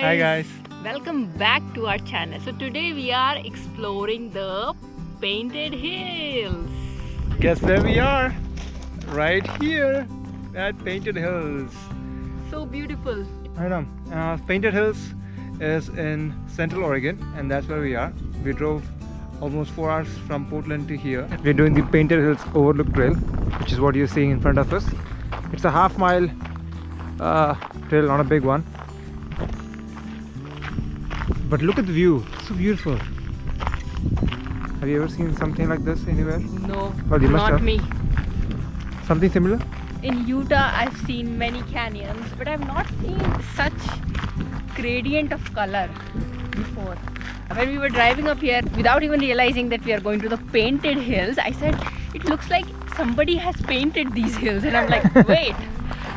Hi guys. Welcome back to our channel. So today we are exploring the Painted Hills. Guess where we are? Right here at Painted Hills. So beautiful. I know. Painted Hills is in Central Oregon, and that's where we are. We drove almost 4 hours from Portland to here. We're doing the Painted Hills Overlook Trail, which is what you're seeing in front of us. It's a half-mile trail, not a big one. But look at the view, it's so beautiful. Have you ever seen something like this anywhere? No, Well, you must not have. me. Something similar? In Utah, I've seen many canyons, but I've not seen such gradient of color before. When we were driving up here, without even realizing that we are going to the Painted Hills, I said, it looks like somebody has painted these hills. And I'm like, wait,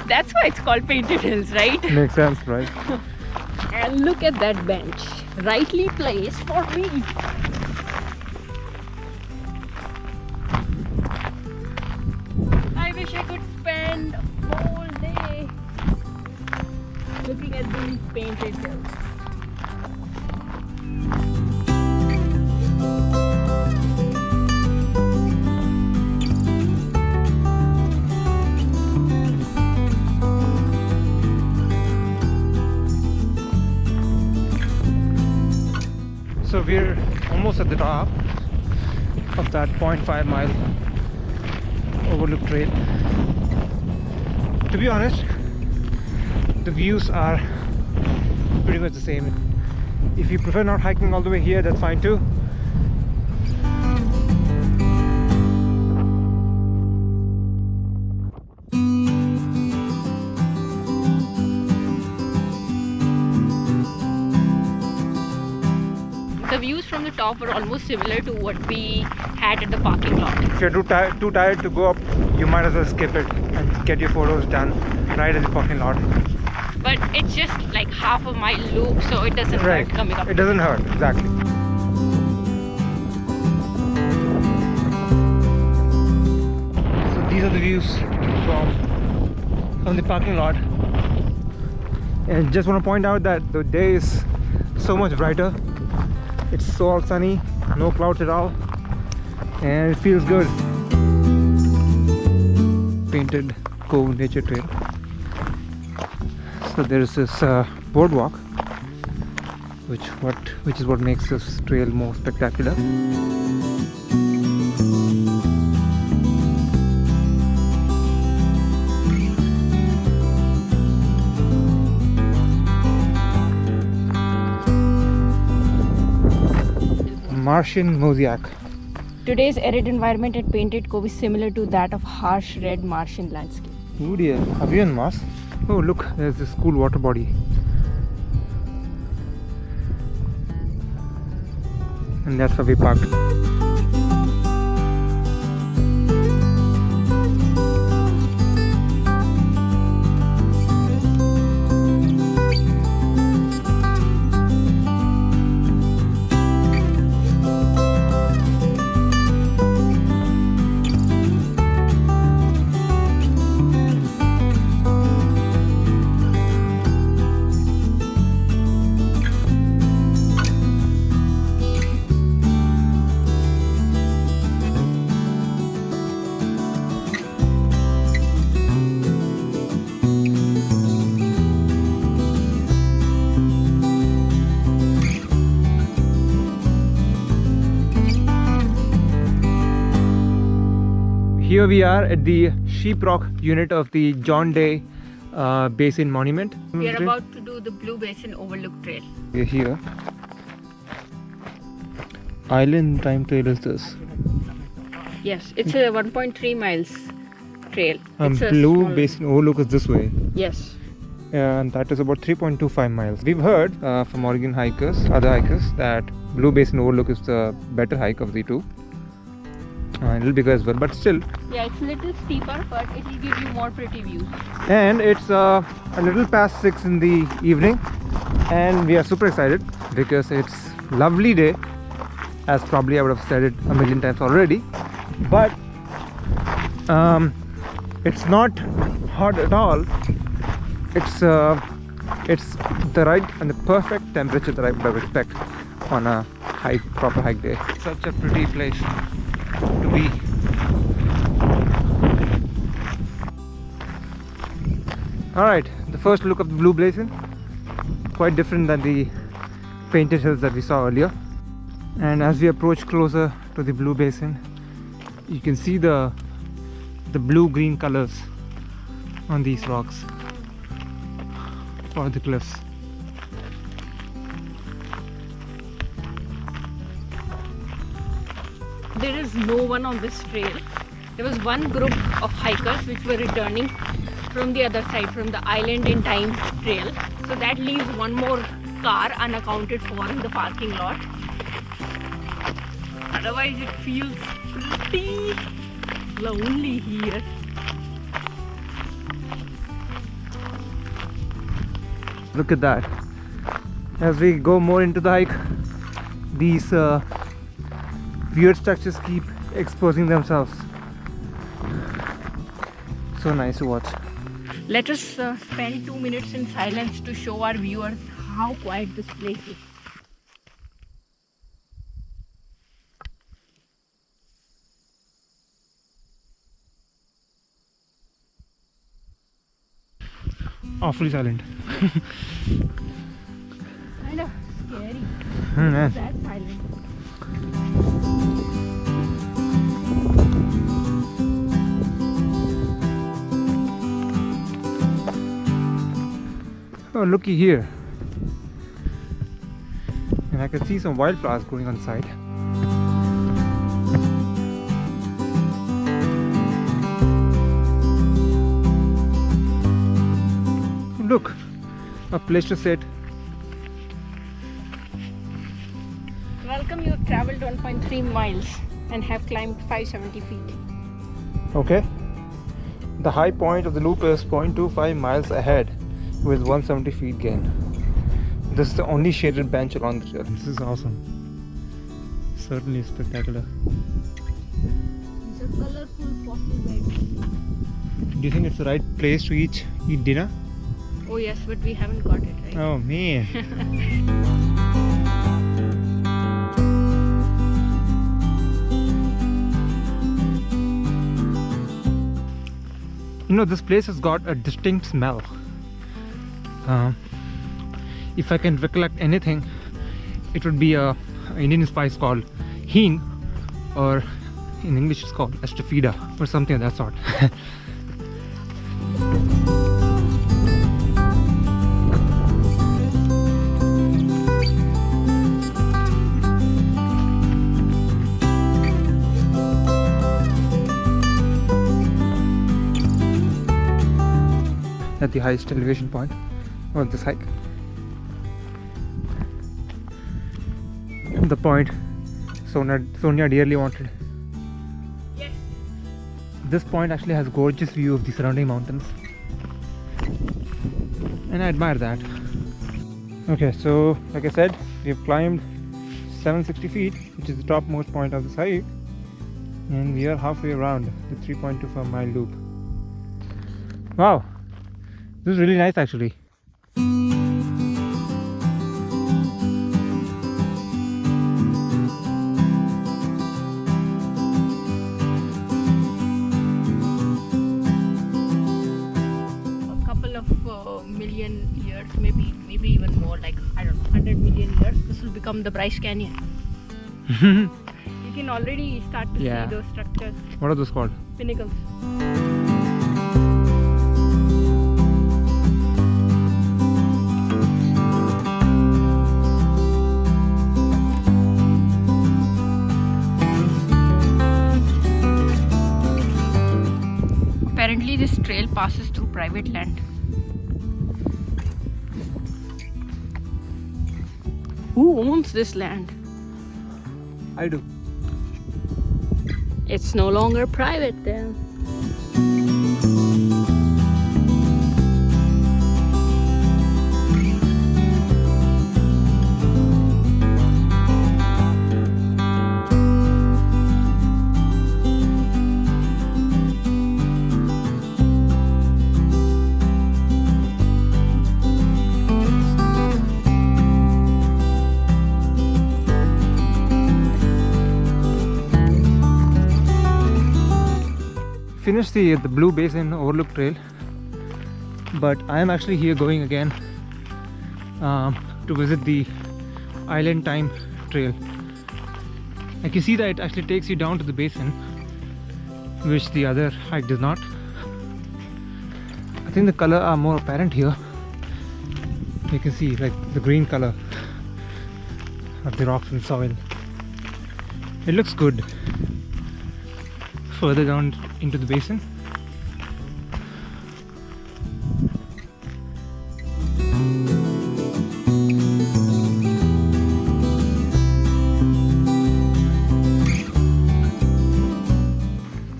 that's why it's called Painted Hills, right? Makes sense, right? And look at that bench, rightly placed for me. I wish I could spend a whole day looking at these Painted Hills. So we're almost at the top of that 0.5 mile overlook trail. To be honest, the views are pretty much the same. If you prefer not hiking all the way here, that's fine too. The views from the top were almost similar to what we had at the parking lot. If you're too tired to go up, you might as well skip it and get your photos done right at the parking lot. But it's just like half a mile loop, so it doesn't Right, hurt coming up. it doesn't hurt, exactly. So these are the views from the parking lot. And just want to point out that the day is so much brighter. It's so all sunny, no clouds at all, and it feels good. Painted Cove Nature Trail. So there is this boardwalk, which is what makes this trail more spectacular. Martian mosaic. Today's arid environment at Painted Cove is similar to that of harsh red Martian landscape. Oh dear, are we on Mars? Oh look, there's this cool water body. And that's where we parked. Here we are at the Sheeprock unit of the John Day Basin Monument. We are about to do the Blue Basin Overlook Trail. We're here. Island Time Trail is this. Yes, it's a 1.3 miles trail. It's a Blue small- Basin Overlook is this way. Yes. And that is about 3.25 miles. We've heard from Oregon hikers, other hikers, that Blue Basin Overlook is the better hike of the two. A little bigger as well, but still. Yeah, it's a little steeper, but it will give you more pretty views. And it's a little past 6 in the evening, and we are super excited because it's lovely day, as probably I would have said it a million times already. But it's not hot at all. It's It's the right and the perfect temperature that I would expect on a proper hike day. Such a pretty place to be. Alright, the first look of the Blue Basin. Quite different than the painted hills that we saw earlier. And as we approach closer to the Blue Basin, you can see the blue-green colors on these rocks or the cliffs. There is no one on this trail. There was one group of hikers which were returning from the other side, from the Island in Time trail. So that leaves one more car unaccounted for in the parking lot. Otherwise it feels pretty lonely here. Look at that. As we go more into the hike, these weird structures keep exposing themselves. So nice to watch. Let us spend 2 minutes in silence to show our viewers how quiet this place is. Awfully silent. Kind of scary. Man. That silent. Oh, looky here. And I can see some wildflowers growing on the side. Look, a place to sit. Welcome, you have traveled 1.3 miles and have climbed 570 feet. Okay. The high point of the loop is 0.25 miles ahead with 170 feet gain. This is the only shaded bench along the trail. This is awesome. Certainly spectacular. These are colorful fossil beds. Do you think it's the right place to eat dinner? Oh yes, but we haven't got it right. Oh man. You know, this place has got a distinct smell. If I can recollect anything, it would be a Indian spice called hing, or in English it's called astrafida or something of that sort. At the highest elevation point of this hike. The point Sonia dearly wanted. Yes. This point actually has a gorgeous view of the surrounding mountains, and I admire that. Okay, so like I said, we've climbed 760 feet, which is the topmost point of this hike, and we are halfway around the 3.25 mile loop. Wow, this is really nice actually. Million years, maybe even more, like I don't know, 100 million years, this will become the Bryce Canyon. You can already start to see those structures. What are those called? Pinnacles. Apparently this trail passes through private land. Who owns this land? I do. It's no longer private then. finished the Blue Basin Overlook Trail, but I am actually here going again to visit the Island Time Trail. I can see that it actually takes you down to the basin, which the other hike does not. I think the color are more apparent here. You can see like the green color of the rocks and soil. It looks good. Further down into the basin.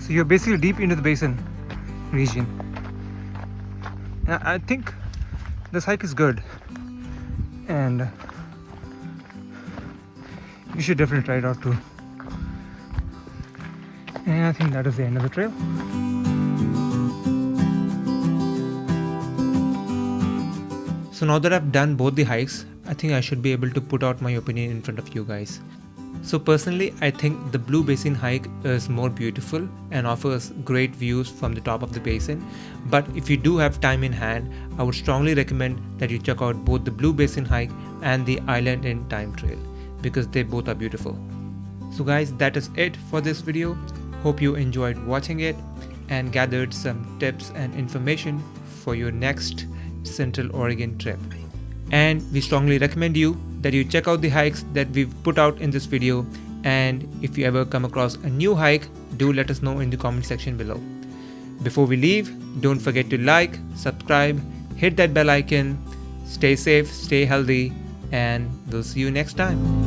So you're basically deep into the basin region. I think this hike is good, and you should definitely try it out too. And I think that is the end of the trail. So now that I've done both the hikes, I think I should be able to put out my opinion in front of you guys. So personally, I think the Blue Basin hike is more beautiful and offers great views from the top of the basin. But if you do have time in hand, I would strongly recommend that you check out both the Blue Basin hike and the Island in Time Trail, because they both are beautiful. So guys, that is it for this video. Hope you enjoyed watching it and gathered some tips and information for your next Central Oregon trip. And we strongly recommend you that you check out the hikes that we've put out in this video, and if you ever come across a new hike, do let us know in the comment section below. Before we leave, don't forget to like, subscribe, hit that bell icon, stay safe, stay healthy, and we'll see you next time.